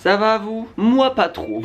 Ça va vous? Moi pas trop.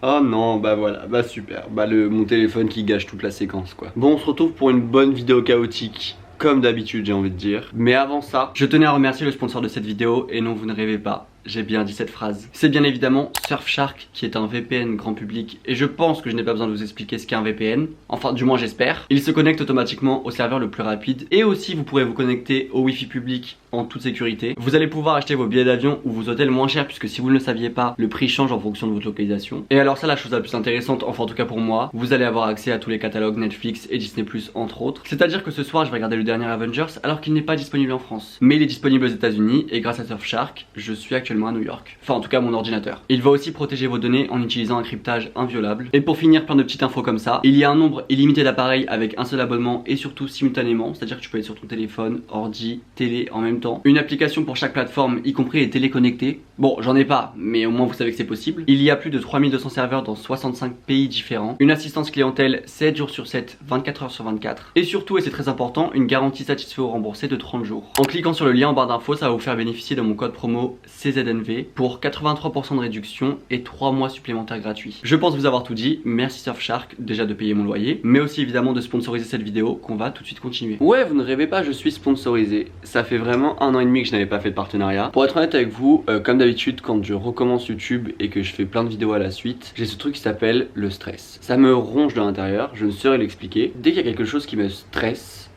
Oh non, bah voilà, bah super. Bah mon téléphone qui gâche toute la séquence quoi. Bon, on se retrouve pour une bonne vidéo chaotique. Comme d'habitude j'ai envie de dire. Mais avant ça, je tenais à remercier le sponsor de cette vidéo. Et non, vous ne rêvez pas, j'ai bien dit cette phrase. C'est bien évidemment Surfshark qui est un VPN grand public. Et je pense que je n'ai pas besoin de vous expliquer ce qu'est un VPN. Enfin du moins j'espère. Il se connecte automatiquement au serveur le plus rapide. Et aussi vous pourrez vous connecter au Wi-Fi public en toute sécurité. Vous allez pouvoir acheter vos billets d'avion ou vos hôtels moins chers, puisque si vous ne le saviez pas, le prix change en fonction de votre localisation. Et alors ça, la chose la plus intéressante, enfin en tout cas pour moi, vous allez avoir accès à tous les catalogues Netflix et Disney+ entre autres. C'est-à-dire que ce soir je vais regarder le dernier Avengers alors qu'il n'est pas disponible en France, mais il est disponible aux États-Unis et grâce à Surfshark, je suis actuellement à New York. Enfin en tout cas mon ordinateur. Il va aussi protéger vos données en utilisant un cryptage inviolable. Et pour finir, plein de petites infos comme ça. Il y a un nombre illimité d'appareils avec un seul abonnement et surtout simultanément, c'est-à-dire que tu peux être sur ton téléphone, ordi, télé en même temps. Une application pour chaque plateforme, y compris les téléconnectés. Bon, j'en ai pas, mais au moins vous savez que c'est possible. Il y a plus de 3200 serveurs dans 65 pays différents. Une assistance clientèle 7 jours sur 7, 24 heures sur 24. Et surtout, et c'est très important, une garantie satisfait ou remboursée de 30 jours. En cliquant sur le lien en barre d'infos, ça va vous faire bénéficier de mon code promo CZNV pour 83% de réduction et 3 mois supplémentaires gratuits. Je pense vous avoir tout dit. Merci Surfshark déjà de payer mon loyer, mais aussi évidemment de sponsoriser cette vidéo qu'on va tout de suite continuer. Ouais, vous ne rêvez pas, je suis sponsorisé. Ça fait vraiment 1 an et demi que je n'avais pas fait de partenariat. Pour être honnête avec vous, comme d'habitude quand je recommence YouTube et que je fais plein de vidéos à la suite, j'ai ce truc qui s'appelle le stress. Ça me ronge de l'intérieur, je ne saurais l'expliquer. Dès qu'il y a quelque chose qui me stresse,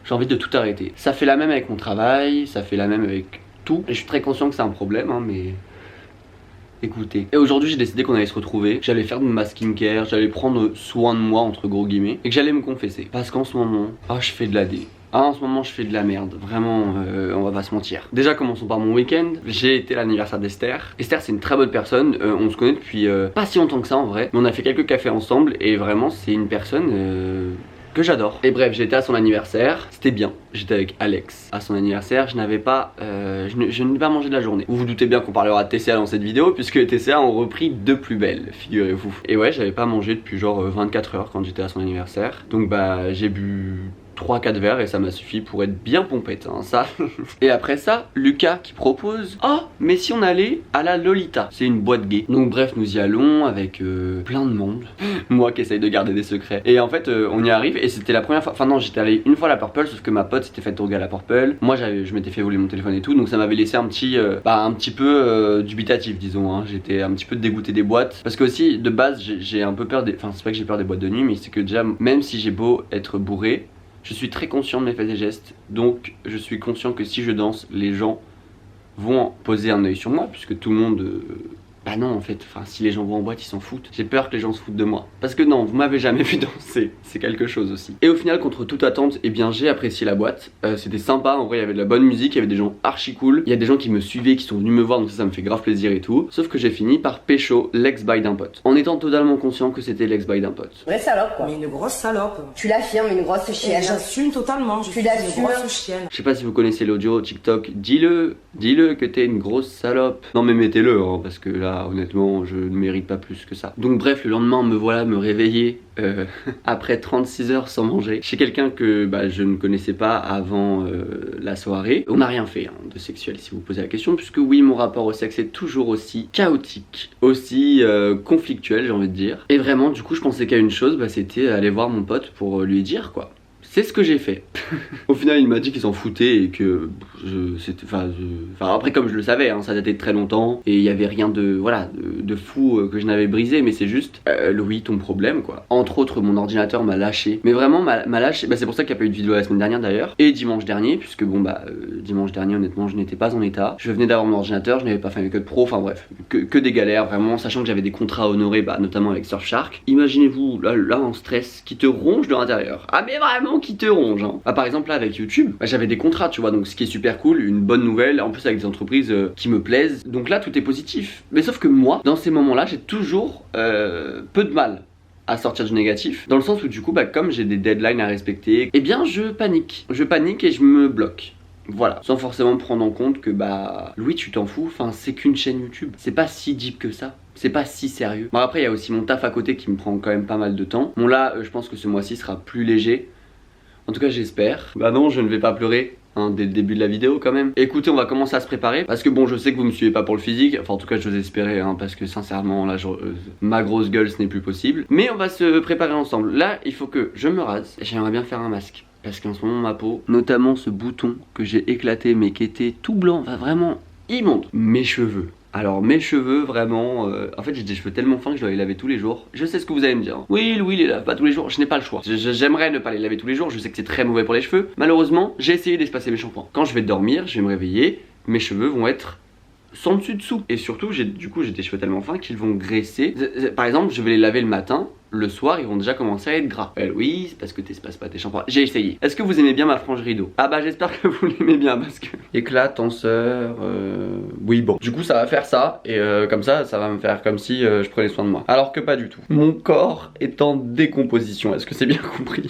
j'ai envie de tout arrêter. Ça fait la même avec mon travail, ça fait la même avec tout. Et je suis très conscient que c'est un problème, hein, mais... écoutez. Et aujourd'hui j'ai décidé qu'on allait se retrouver, que j'allais faire de ma skincare, j'allais prendre soin de moi entre gros guillemets, et que j'allais me confesser. Parce qu'en ce moment, je fais de la D. En ce moment je fais de la merde, vraiment, on va pas se mentir. Déjà commençons par mon week-end, j'ai été à l'anniversaire d'Esther. Esther c'est une très bonne personne, on se connaît depuis pas si longtemps que ça en vrai, mais on a fait quelques cafés ensemble et vraiment c'est une personne que j'adore. Et bref, j'étais à son anniversaire, c'était bien. J'étais avec Alex à son anniversaire, je n'avais pas, je n'ai pas mangé de la journée. Vous vous doutez bien qu'on parlera de TCA dans cette vidéo, puisque les TCA ont repris de plus belle, figurez-vous. Et ouais, j'avais pas mangé depuis genre 24 heures quand j'étais à son anniversaire. Donc bah j'ai bu 3-4 verres et ça m'a suffi pour être bien pompette, hein, ça. Et après ça, Lucas qui propose: oh, mais si on allait à la Lolita, c'est une boîte gay. Donc bref, nous y allons avec plein de monde. Moi qui essaye de garder des secrets. Et en fait, on y arrive et c'était la première fois. Enfin non, j'étais allé une fois à la Purple, sauf que ma pote s'était fait droguer à la Purple. Moi, je m'étais fait voler mon téléphone et tout, donc ça m'avait laissé un petit peu dubitatif, disons. Hein. J'étais un petit peu dégoûté des boîtes, parce que aussi de base, j'ai un peu peur des. Enfin, c'est pas que j'ai peur des boîtes de nuit, mais c'est que déjà, même si j'ai beau être bourré, je suis très conscient de mes faits et gestes, donc je suis conscient que si je danse, les gens vont poser un œil sur moi, puisque tout le monde... bah non en fait, enfin si les gens vont en boîte ils s'en foutent. J'ai peur que les gens se foutent de moi. Parce que non, vous m'avez jamais vu danser, c'est quelque chose aussi. Et au final, contre toute attente, eh bien j'ai apprécié la boîte. C'était sympa, en vrai il y avait de la bonne musique, il y avait des gens archi cool. Il y a des gens qui me suivaient, qui sont venus me voir, donc ça me fait grave plaisir et tout. Sauf que j'ai fini par pécho l'ex-bail d'un pote, en étant totalement conscient que c'était l'ex-bail d'un pote. Vraie salope quoi. Mais une grosse salope. Tu l'affirmes, une grosse chienne. J'assume totalement, je suis une grosse chienne. Je sais pas si vous connaissez l'audio TikTok, dis-le que t'es une grosse salope. Non mais mettez-le, hein, parce que là honnêtement je ne mérite pas plus que ça. Donc bref, le lendemain me voilà me réveiller après 36 heures sans manger chez quelqu'un que je ne connaissais pas avant la soirée. On n'a rien fait hein, de sexuel si vous posez la question, puisque oui, mon rapport au sexe est toujours aussi chaotique, aussi conflictuel j'ai envie de dire. Et vraiment du coup je pensais qu'à une chose, c'était aller voir mon pote pour lui dire quoi. C'est ce que j'ai fait. Au final, il m'a dit qu'il s'en foutait et que après, comme je le savais, hein, ça datait de très longtemps et il y avait rien de de fou que je n'avais brisé, mais c'est juste Louis, ton problème quoi. Entre autres, mon ordinateur m'a lâché. Mais vraiment m'a lâché. C'est pour ça qu'il n'y a pas eu de vidéo la semaine dernière d'ailleurs. Et dimanche dernier, puisque dimanche dernier, honnêtement, je n'étais pas en état. Je venais d'avoir mon ordinateur, je n'avais pas fait mes codes pro, enfin bref, que des galères vraiment, sachant que j'avais des contrats à honorer, notamment avec Surfshark. Imaginez-vous là en stress qui te ronge de l'intérieur. Ah mais vraiment qui te ronge hein. Par exemple là avec YouTube, j'avais des contrats tu vois, donc ce qui est super cool, une bonne nouvelle, en plus avec des entreprises qui me plaisent, donc là tout est positif. Mais sauf que moi, dans ces moments là, j'ai toujours peu de mal à sortir du négatif, dans le sens où du coup comme j'ai des deadlines à respecter, eh bien je panique et je me bloque. Voilà, sans forcément prendre en compte que Louis tu t'en fous, enfin c'est qu'une chaîne YouTube, c'est pas si deep que ça. C'est pas si sérieux. Bon après il y a aussi mon taf à côté qui me prend quand même pas mal de temps. Bon là je pense que ce mois-ci sera plus léger. En tout cas j'espère. Bah non, je ne vais pas pleurer. hein, dès le début de la vidéo quand même. Écoutez, on va commencer à se préparer parce que bon, je sais que vous me suivez pas pour le physique, enfin en tout cas je vous espérais, hein, parce que sincèrement là ma grosse gueule ce n'est plus possible. Mais on va se préparer ensemble. Là il faut que je me rase et j'aimerais bien faire un masque. Parce qu'en ce moment ma peau, notamment ce bouton que j'ai éclaté mais qui était tout blanc, va vraiment immonde. Mes cheveux. Alors mes cheveux vraiment, en fait j'ai des cheveux tellement fins que je dois les laver tous les jours. Je sais ce que vous allez me dire. Oui Louis les lave pas tous les jours, je n'ai pas le choix. J'aimerais ne pas les laver tous les jours, je sais que c'est très mauvais pour les cheveux. Malheureusement j'ai essayé d'espacer mes shampoings. Quand je vais dormir, je vais me réveiller, mes cheveux vont être sans dessus dessous. Et surtout j'ai des cheveux tellement fins qu'ils vont graisser. Par exemple je vais les laver le matin. Le soir, ils vont déjà commencer à être gras. Oui, c'est parce que t'espaces pas tes shampoings. J'ai essayé. Est-ce que vous aimez bien ma frange rideau? Ah bah j'espère que vous l'aimez bien parce que... Éclat, tenseur... Oui bon. Du coup ça va faire ça. Et comme ça va me faire comme si je prenais soin de moi. Alors que pas du tout. Mon corps est en décomposition. Est-ce que c'est bien compris?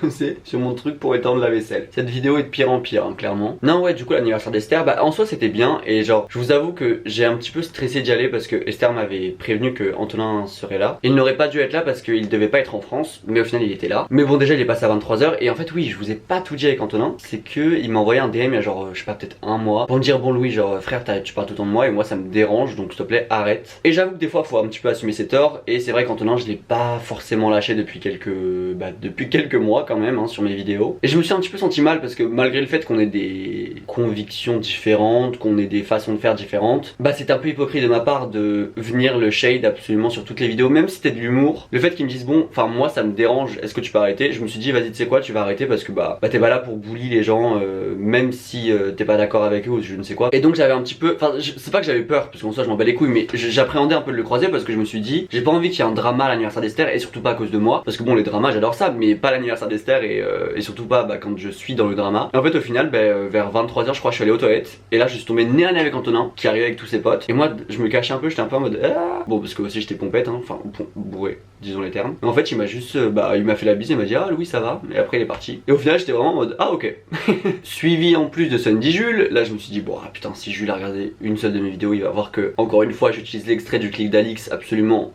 C'est sur mon truc pour étendre la vaisselle. Cette vidéo est de pire en pire, hein, clairement. Non ouais, du coup l'anniversaire d'Esther, bah en soi c'était bien. Et genre, je vous avoue que j'ai un petit peu stressé d'y aller parce que Esther m'avait prévenu que Antonin serait là. Il n'aurait pas dû être là parce qu'il devait pas être en France, mais au final il était là. Mais bon déjà il est passé à 23h et en fait oui je vous ai pas tout dit avec Antonin. C'est que il m'a envoyé un DM il y a genre je sais pas peut-être un mois pour me dire bon Louis genre frère tu parles tout le temps de moi et moi ça me dérange donc s'il te plaît arrête. Et j'avoue que des fois faut un petit peu assumer ses torts et c'est vrai qu'Antonin je l'ai pas forcément lâché depuis quelques mois quand même hein, sur mes vidéos. Et je me suis un petit peu senti mal parce que malgré le fait qu'on ait des convictions différentes, qu'on ait des façons de faire différentes, bah c'est un peu hypocrite de ma part de venir le shade absolument sur toutes les vidéos même si c'était de l'humour. Le fait qu'il me dise bon enfin moi ça me dérange, est-ce que tu peux arrêter? Je me suis dit vas-y tu sais quoi tu vas arrêter parce que bah t'es pas là pour bully les gens même si t'es pas d'accord avec eux ou je ne sais quoi. Et donc j'avais un petit peu, enfin c'est pas que j'avais peur parce qu'en soi je m'en bats les couilles mais j'appréhendais un peu de le croiser parce que je me suis dit j'ai pas envie qu'il y ait un drama à l'anniversaire d'Esther et surtout pas à cause de moi parce que bon les dramas j'adore ça mais pas l'anniversaire d'Esther et surtout pas bah, quand je suis dans le drama. Et en fait au final vers 23h je crois je suis allé aux toilettes et là je suis tombé nez à nez avec Antonin qui arrivait avec tous ses potes et moi je me cachais un peu, j'étais un peu en mode ah bon parce que aussi j'étais pompette hein, enfin bourré disons les termes. Mais en fait il m'a juste il m'a fait la bise et il m'a dit ah Louis ça va et après il est parti. Et au final j'étais vraiment en mode ah ok. Suivi en plus de Sandy Jules, là je me suis dit bon ah, putain si Jules a regardé une seule de mes vidéos il va voir que encore une fois j'utilise l'extrait du clic d'Alix absolument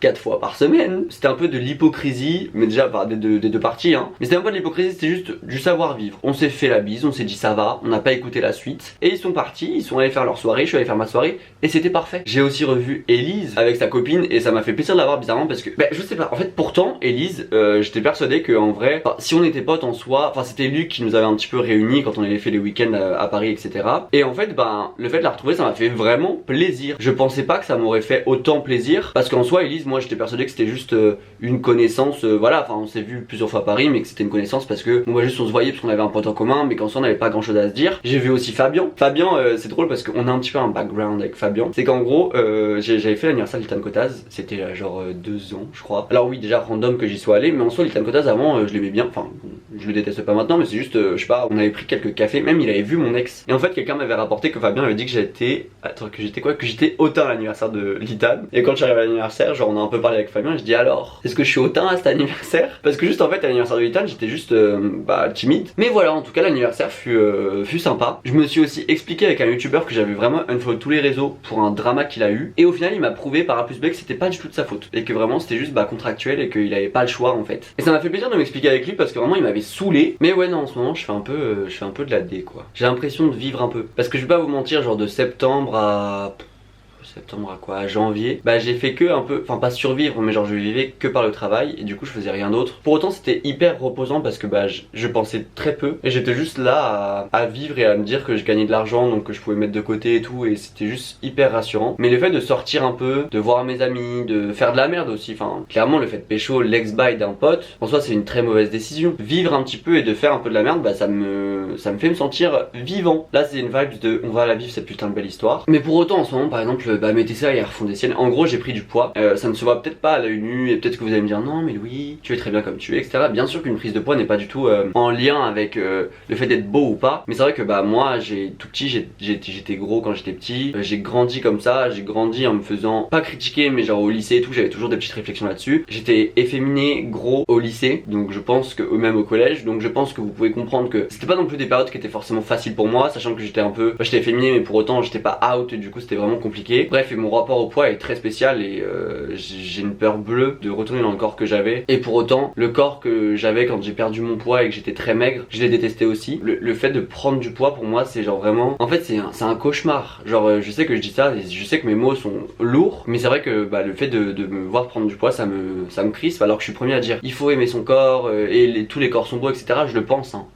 4 fois par semaine. C'était un peu de l'hypocrisie, mais déjà des deux parties hein. Mais c'était un peu de l'hypocrisie, c'était juste du savoir-vivre. On s'est fait la bise, on s'est dit ça va, on n'a pas écouté la suite. Et ils sont partis, ils sont allés faire leur soirée, je suis allé faire ma soirée et c'était parfait. J'ai aussi revu Elise avec sa copine et ça m'a fait plaisir de la voir bizarrement parce que je sais pas, en fait pourtant Elise, j'étais persuadé que en vrai, si on était potes en soi, enfin c'était Luc qui nous avait un petit peu réunis quand on avait fait les week-ends à Paris etc. Et en fait le fait de la retrouver ça m'a fait vraiment plaisir. Je pensais pas que ça m'aurait fait autant plaisir parce qu'en soi Elise moi j'étais persuadé que c'était juste une connaissance voilà enfin on s'est vu plusieurs fois à Paris mais que c'était une connaissance parce que bon bah juste on se voyait parce qu'on avait un pote en commun mais qu'en soi on n'avait pas grand chose à se dire. J'ai vu aussi Fabien c'est drôle parce qu'on a un petit peu un background avec Fabien. C'est qu'en gros j'avais fait l'anniversaire de Litan Kotaz, c'était genre 2 ans je crois. Alors oui déjà random que j'y sois allé mais en soi Litan Kotaz avant je l'aimais bien, enfin je le déteste pas maintenant mais c'est juste je sais pas on avait pris quelques cafés, même il avait vu mon ex et en fait quelqu'un m'avait rapporté que Fabien avait dit que j'étais hautain à l'anniversaire de Litan. Et quand je suis arrivé à l'anniversaire genre on a un peu parlé avec Fabien et je dis alors est-ce que je suis hautain à cet anniversaire parce que juste en fait à l'anniversaire de Litan j'étais juste timide mais voilà en tout cas l'anniversaire fut sympa. Je me suis aussi expliqué avec un youtubeur que j'avais vraiment unfollow tous les réseaux pour un drama qu'il a eu et au final il m'a prouvé par A plus B que c'était pas du tout de sa faute et que vraiment c'était juste contractuel et qu'il avait pas le choix en fait. Et ça m'a fait plaisir de m'expliquer avec lui parce que vraiment il m'avait saoulé. Mais ouais non en ce moment je fais un peu de la D quoi. J'ai l'impression de vivre un peu parce que je vais pas vous mentir genre de septembre à janvier, j'ai fait que un peu, enfin pas survivre mais genre je vivais que par le travail et du coup je faisais rien d'autre. Pour autant c'était hyper reposant parce que je pensais très peu et j'étais juste là à vivre et à me dire que je gagnais de l'argent donc que je pouvais mettre de côté et tout et c'était juste hyper rassurant. Mais le fait de sortir un peu, de voir mes amis, de faire de la merde aussi, enfin clairement le fait de pécho l'ex-bail d'un pote, en soi c'est une très mauvaise décision. Vivre un petit peu et de faire un peu de la merde ça me fait me sentir vivant. Là c'est une vibe de on va la vivre cette putain de belle histoire. Mais pour autant en ce moment par exemple mettez ça et refont des siennes. En gros j'ai pris du poids, ça ne se voit peut-être pas à l'œil nu et peut-être que vous allez me dire non mais Louis tu es très bien comme tu es etc. Bien sûr qu'une prise de poids n'est pas du tout en lien avec le fait d'être beau ou pas. Mais c'est vrai que moi tout petit j'étais gros quand j'étais petit, j'ai grandi comme ça, j'ai grandi en me faisant pas critiquer mais genre au lycée et tout j'avais toujours des petites réflexions là-dessus. J'étais efféminé gros au lycée donc je pense que même au collège donc je pense que vous pouvez comprendre que c'était pas non plus des périodes qui étaient forcément faciles pour moi sachant que j'étais efféminé mais pour autant j'étais pas out et du coup c'était vraiment compliqué. stylé. Bref, et mon rapport au poids est très spécial et j'ai une peur bleue de retourner dans le corps que j'avais. Et pour autant, le corps que j'avais quand j'ai perdu mon poids et que j'étais très maigre, je l'ai détesté aussi. Le fait de prendre du poids pour moi, c'est genre vraiment... En fait, c'est un cauchemar. Genre, je sais que je dis ça, et je sais que mes mots sont lourds, mais c'est vrai que bah, le fait de me voir prendre du poids, ça me crispe, alors que je suis le premier à dire il faut aimer son corps, et tous les corps sont beaux, etc. Je le pense, hein.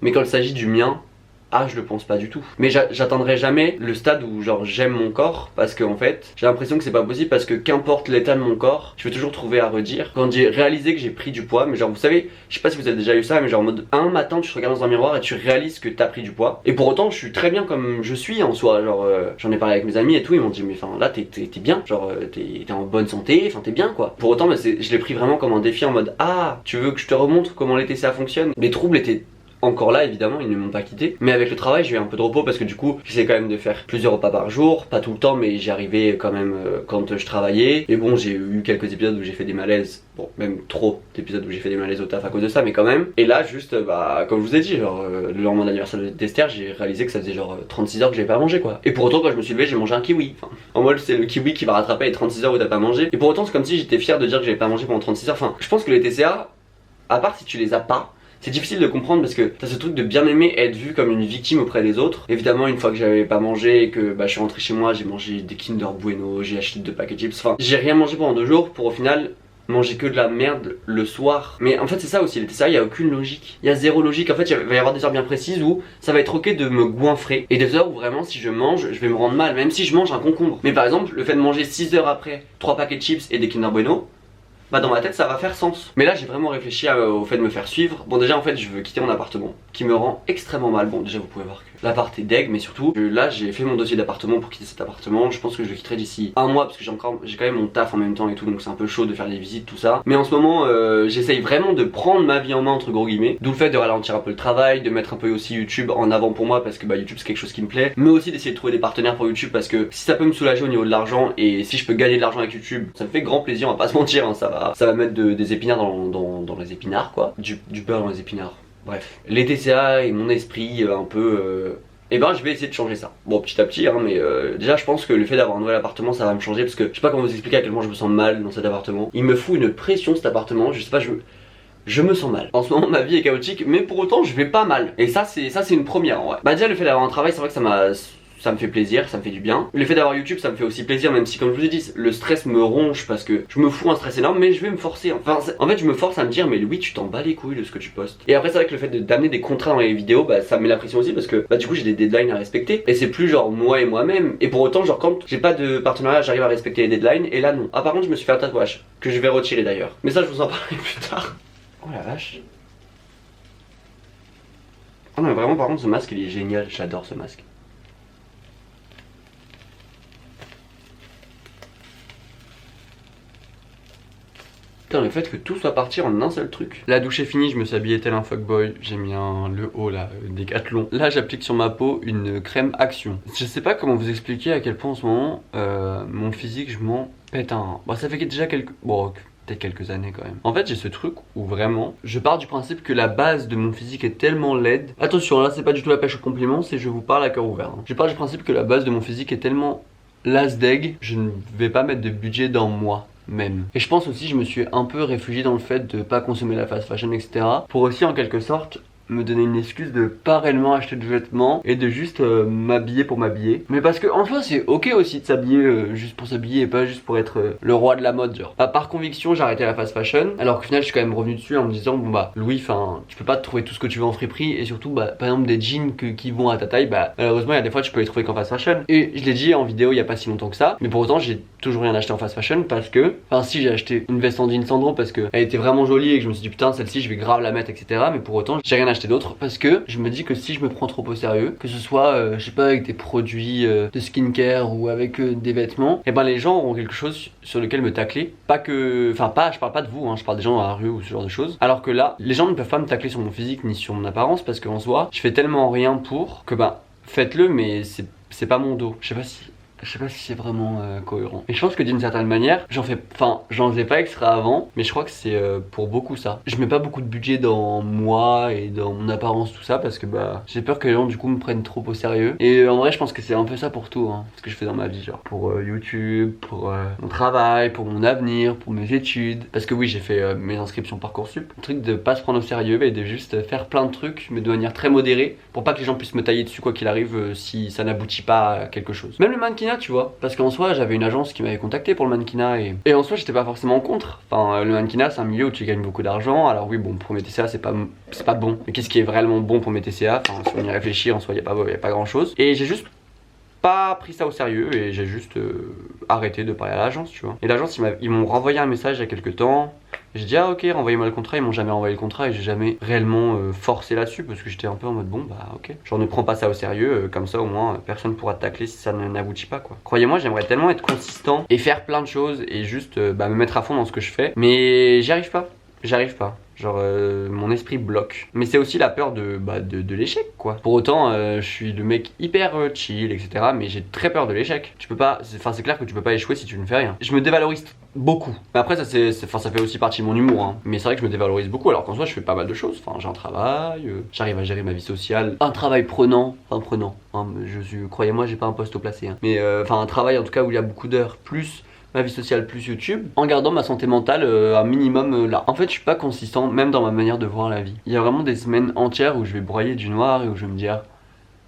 Mais quand il s'agit du mien, ah, je le pense pas du tout. Mais j'atteindrai jamais le stade où genre j'aime mon corps, parce que en fait j'ai l'impression que c'est pas possible, parce que qu'importe l'état de mon corps, je vais toujours trouver à redire. Quand j'ai réalisé que j'ai pris du poids, mais genre vous savez, je sais pas si vous avez déjà eu ça, mais genre en mode un matin tu te regardes dans un miroir et tu réalises que t'as pris du poids. Et pour autant je suis très bien comme je suis en soi, genre j'en ai parlé avec mes amis et tout, ils m'ont dit mais enfin là t'es bien, genre t'es en bonne santé, enfin t'es bien quoi. Pour autant je l'ai pris vraiment comme un défi en mode ah tu veux que je te remontre comment les TCA fonctionnent. Les troubles étaient encore là évidemment, ils ne m'ont pas quitté, mais avec le travail j'ai eu un peu de repos parce que du coup j'essaie quand même de faire plusieurs repas par jour, pas tout le temps mais j'y arrivais quand même quand je travaillais. Et bon, j'ai eu quelques épisodes où j'ai fait des malaises, bon même trop d'épisodes où j'ai fait des malaises au taf à cause de ça, mais quand même. Et là juste bah comme je vous ai dit, genre le lendemain d'anniversaire d'Esther, j'ai réalisé que ça faisait genre 36 heures que j'avais pas mangé quoi. Et pour autant quand je me suis levé j'ai mangé un kiwi, enfin, en mode c'est le kiwi qui va rattraper les 36 heures où t'as pas mangé. Et pour autant c'est comme si j'étais fier de dire que j'avais pas mangé pendant 36 heures. Enfin je pense que les TCA, à part si tu les as pas, c'est difficile de comprendre parce que t'as ce truc de bien aimer être vu comme une victime auprès des autres. Évidemment une fois que j'avais pas mangé et que bah, je suis rentré chez moi, j'ai mangé des Kinder Bueno, j'ai acheté 2 paquets de chips, enfin j'ai rien mangé pendant 2 jours pour au final manger que de la merde le soir. Mais en fait c'est ça aussi, les TCA, il y a aucune logique, il y a zéro logique. En fait il va y avoir des heures bien précises où ça va être ok de me goinfrer, et des heures où vraiment si je mange je vais me rendre mal, même si je mange un concombre. Mais par exemple le fait de manger 6 heures après 3 paquets de chips et des Kinder Bueno, bah dans ma tête ça va faire sens. Mais là j'ai vraiment réfléchi au fait de me faire suivre. Bon déjà en fait je veux quitter mon appartement qui me rend extrêmement mal. Bon déjà vous pouvez voir que l'appart est deg, mais surtout là j'ai fait mon dossier d'appartement pour quitter cet appartement. Je pense que je le quitterai d'ici un mois parce que j'ai quand même mon taf en même temps et tout, donc c'est un peu chaud de faire des visites tout ça. Mais en ce moment j'essaye vraiment de prendre ma vie en main entre gros guillemets. D'où le fait de ralentir un peu le travail, de mettre un peu aussi YouTube en avant pour moi parce que bah YouTube c'est quelque chose qui me plaît. Mais aussi d'essayer de trouver des partenaires pour YouTube parce que si ça peut me soulager au niveau de l'argent et si je peux gagner de l'argent avec YouTube, ça me fait grand plaisir, on va pas se mentir, hein, ça va mettre des épinards dans les épinards quoi. Du beurre dans les épinards. Bref. Les TCA et mon esprit un peu... Et ben je vais essayer de changer ça. Bon petit à petit hein, mais déjà je pense que le fait d'avoir un nouvel appartement ça va me changer parce que je sais pas comment vous expliquer à quel point je me sens mal dans cet appartement. Il me fout une pression cet appartement, je sais pas, je me sens mal. En ce moment ma vie est chaotique mais pour autant je vais pas mal. Et ça c'est une première en vrai. Bah déjà le fait d'avoir un travail c'est vrai que ça me fait plaisir, ça me fait du bien. Le fait d'avoir YouTube ça me fait aussi plaisir, même si comme je vous ai dit le stress me ronge parce que je me fous un stress énorme, mais je vais me forcer. Enfin en fait je me force à me dire mais Louis tu t'en bats les couilles de ce que tu postes. Et après c'est vrai que le fait d'amener des contrats dans les vidéos bah ça me met la pression aussi parce que bah du coup j'ai des deadlines à respecter et c'est plus genre moi et moi-même. Et pour autant genre quand j'ai pas de partenariat j'arrive à respecter les deadlines et là non. Ah par contre je me suis fait un tatouage que je vais retirer d'ailleurs. Mais ça je vous en parlerai plus tard. Oh la vache. Oh non mais vraiment par contre ce masque il est génial, j'adore ce masque. Putain le fait que tout soit parti en un seul truc. La douche est finie, je me suis habillé tel un fuckboy. J'ai mis le haut là, Décathlon. Là j'applique sur ma peau une crème Action. Je sais pas comment vous expliquer à quel point en ce moment mon physique je m'en pète un. Bon ça fait déjà peut-être quelques années quand même. En fait j'ai ce truc où vraiment je pars du principe que la base de mon physique est tellement laide. Attention là c'est pas du tout la pêche au compliment, c'est je vous parle à cœur ouvert hein. Je pars du principe que la base de mon physique est tellement lasdeg, je ne vais pas mettre de budget dans moi même. Et je pense aussi je me suis un peu réfugié dans le fait de pas consommer la fast fashion etc. Pour aussi en quelque sorte me donner une excuse de pas réellement acheter de vêtements et de juste m'habiller pour m'habiller. Mais parce que en soi c'est ok aussi de s'habiller juste pour s'habiller et pas juste pour être le roi de la mode genre. Bah, par conviction j'ai arrêté la fast fashion alors qu'au final je suis quand même revenu dessus en me disant bon bah Louis enfin tu peux pas te trouver tout ce que tu veux en friperie et surtout bah par exemple des jeans qui vont à ta taille bah malheureusement il y a des fois tu peux les trouver qu'en fast fashion. Et je l'ai dit en vidéo il y a pas si longtemps que ça, mais pour autant j'ai toujours rien acheté en fast fashion parce que enfin si j'ai acheté une veste en jean Sandro parce que elle était vraiment jolie et que je me suis dit putain celle-ci je vais grave la mettre etc. Mais pour autant j'ai rien acheté d'autre parce que je me dis que si je me prends trop au sérieux, que ce soit je sais pas avec des produits de skincare ou avec des vêtements, et ben les gens auront quelque chose sur lequel me tacler. Pas que, enfin pas, je parle pas de vous, hein, je parle des gens dans la rue ou ce genre de choses. Alors que là, les gens ne peuvent pas me tacler sur mon physique ni sur mon apparence parce qu'en soi, je fais tellement rien pour que bah faites-le mais c'est pas mon dos. Je sais pas si Je sais pas si c'est vraiment cohérent. Et je pense que d'une certaine manière, j'en faisais pas exprès avant, mais je crois que c'est pour beaucoup ça. Je mets pas beaucoup de budget dans moi et dans mon apparence, tout ça, parce que bah j'ai peur que les gens du coup me prennent trop au sérieux. Et en vrai, je pense que c'est un peu ça pour tout, hein, ce que je fais dans ma vie, genre pour YouTube, pour mon travail, pour mon avenir, pour mes études. Parce que oui, j'ai fait mes inscriptions Parcoursup. Le truc de pas se prendre au sérieux et de juste faire plein de trucs, mais de manière très modérée, pour pas que les gens puissent me tailler dessus quoi qu'il arrive si ça n'aboutit pas à quelque chose. Même le mannequinat, tu vois, parce qu'en soi j'avais une agence qui m'avait contacté pour le mannequinat et en soi j'étais pas forcément contre. Enfin le mannequinat c'est un milieu où tu gagnes beaucoup d'argent. Alors oui bon, pour mes TCA c'est pas bon, mais qu'est-ce qui est vraiment bon pour mes TCA? Enfin si on y réfléchit en soi y a pas grand chose. Et j'ai juste pas pris ça au sérieux et j'ai juste arrêté de parler à l'agence, tu vois. Et l'agence ils m'ont renvoyé un message il y a quelques temps. J'ai dit ah ok, renvoyez-moi le contrat. Ils m'ont jamais renvoyé le contrat et j'ai jamais réellement forcé là-dessus parce que j'étais un peu en mode bon bah ok, genre ne prends pas ça au sérieux, comme ça au moins personne pourra te tacler si ça n'aboutit pas quoi. Croyez-moi, j'aimerais tellement être consistant et faire plein de choses et juste me mettre à fond dans ce que je fais, mais j'y arrive pas. Genre mon esprit bloque. Mais c'est aussi la peur de l'échec quoi. Pour autant je suis le mec hyper chill etc. Mais j'ai très peur de l'échec. Tu peux pas, c'est clair que tu peux pas échouer si tu ne fais rien. Je me dévalorise beaucoup. Mais après ça fait aussi partie de mon humour hein. Mais c'est vrai que je me dévalorise beaucoup alors qu'en soi je fais pas mal de choses. Enfin j'ai un travail, j'arrive à gérer ma vie sociale. Un travail prenant. Hein, croyez-moi j'ai pas un poste au placé hein. Mais un travail en tout cas où il y a beaucoup d'heures plus ma vie sociale plus YouTube, en gardant ma santé mentale un minimum là. En fait je suis pas consistant même dans ma manière de voir la vie. Il y a vraiment des semaines entières où je vais broyer du noir et où je vais me dire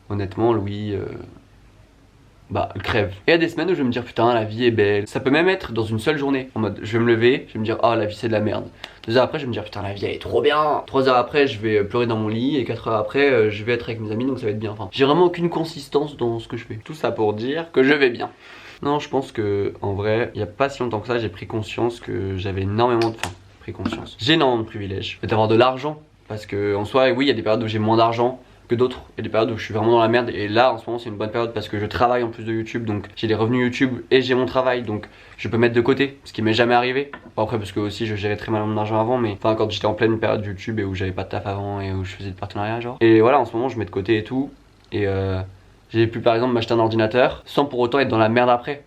honnêtement Louis crève. Et il y a des semaines où je vais me dire putain la vie est belle. Ça peut même être dans une seule journée. En mode je vais me lever, je vais me dire oh la vie c'est de la merde. 2 heures après je vais me dire putain la vie elle est trop bien. 3 heures après je vais pleurer dans mon lit et 4 heures après je vais être avec mes amis donc ça va être bien. Enfin j'ai vraiment aucune consistance dans ce que je fais. Tout ça pour dire que je vais bien. Non, je pense que en vrai, il n'y a pas si longtemps que ça, j'ai pris conscience que j'avais énormément de. J'ai énormément de privilèges. D'avoir de l'argent. Parce que en soi, oui, il y a des périodes où j'ai moins d'argent que d'autres. Il y a des périodes où je suis vraiment dans la merde. Et là, en ce moment, c'est une bonne période parce que je travaille en plus de YouTube. Donc j'ai les revenus YouTube et j'ai mon travail. Donc je peux mettre de côté. Ce qui m'est jamais arrivé. Bon, après, parce que aussi, je gérais très mal mon argent avant. Mais enfin, quand j'étais en pleine période YouTube et où j'avais pas de taf avant et où je faisais de partenariat, genre. Et voilà, en ce moment, je mets de côté et tout. Et j'ai pu par exemple m'acheter un ordinateur sans pour autant être dans la merde après.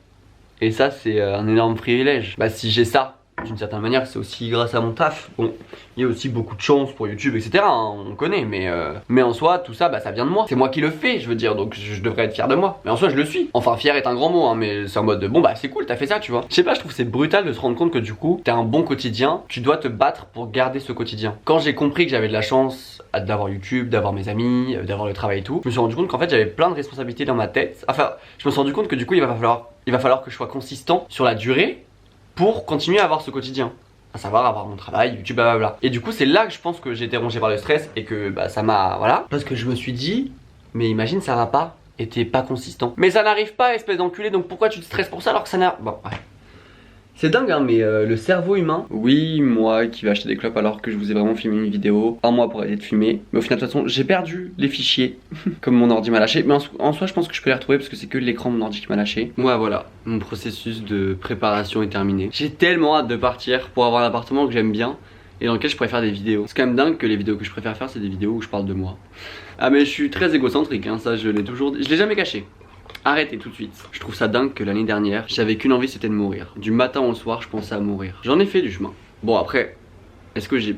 Et ça c'est un énorme privilège. Bah si j'ai ça, d'une certaine manière c'est aussi grâce à mon taf. Bon, il y a aussi beaucoup de chance pour YouTube etc hein, on connaît mais en soi tout ça bah ça vient de moi. C'est moi qui le fais je veux dire donc je devrais être fier de moi. Mais en soi je le suis. Enfin fier est un grand mot hein, mais c'est en mode de, bon bah c'est cool t'as fait ça tu vois. Je sais pas je trouve c'est brutal de se rendre compte que du coup t'as un bon quotidien. Tu dois te battre pour garder ce quotidien. Quand j'ai compris que j'avais de la chance d'avoir YouTube, d'avoir mes amis, d'avoir le travail et tout, je me suis rendu compte qu'en fait j'avais plein de responsabilités dans ma tête. Enfin je me suis rendu compte que du coup il va falloir que je sois consistant sur la durée pour continuer à avoir ce quotidien, à savoir avoir mon travail, YouTube, blablabla. Et du coup c'est là que je pense que j'ai été rongé par le stress et que bah ça m'a, voilà. Parce que je me suis dit, mais imagine ça va pas et t'es pas consistant. Mais ça n'arrive pas espèce d'enculé donc pourquoi tu te stresses pour ça alors que ça n'a... Bon ouais. C'est dingue hein mais le cerveau humain. Oui moi qui vais acheter des clopes alors que je vous ai vraiment filmé une vidéo. Un mois pour arrêter de fumer. Mais au final de toute façon j'ai perdu les fichiers. Comme mon ordi m'a lâché. Mais en soi je pense que je peux les retrouver parce que c'est que l'écran de mon ordi qui m'a lâché. Ouais voilà, mon processus de préparation est terminé. J'ai tellement hâte de partir pour avoir un appartement que j'aime bien et dans lequel je pourrais faire des vidéos. C'est quand même dingue que les vidéos que je préfère faire c'est des vidéos où je parle de moi. Ah mais je suis très égocentrique hein, ça je l'ai toujours dit. Je l'ai jamais caché. Arrêtez tout de suite. Je trouve ça dingue que l'année dernière, j'avais qu'une envie, c'était de mourir. Du matin au soir, je pensais à mourir. J'en ai fait du chemin. Bon après, est-ce que j'ai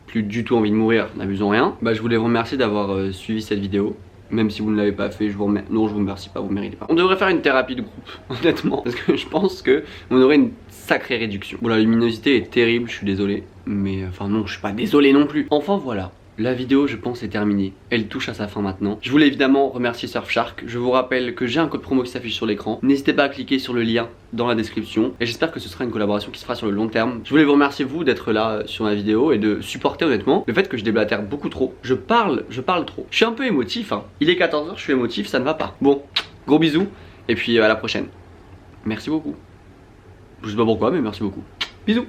plus du tout envie de mourir? N'abusons rien. Bah je voulais vous remercier d'avoir suivi cette vidéo. Même si vous ne l'avez pas fait, je vous remercie. Non, je vous remercie pas, vous ne méritez pas. On devrait faire une thérapie de groupe, honnêtement. Parce que je pense que on aurait une sacrée réduction. Bon la luminosité est terrible, je suis désolé. Mais enfin non, je suis pas désolé non plus. Enfin voilà. La vidéo je pense est terminée, elle touche à sa fin maintenant. Je voulais évidemment remercier Surfshark. Je vous rappelle que j'ai un code promo qui s'affiche sur l'écran. N'hésitez pas à cliquer sur le lien dans la description. Et j'espère que ce sera une collaboration qui se fera sur le long terme. Je voulais vous remercier vous d'être là sur ma vidéo et de supporter honnêtement le fait que je déblatère beaucoup trop. Je parle trop. Je suis un peu émotif hein. Il est 14 h, je suis émotif, ça ne va pas. Bon, gros bisous et puis à la prochaine. Merci beaucoup. Je sais pas pourquoi mais merci beaucoup. Bisous.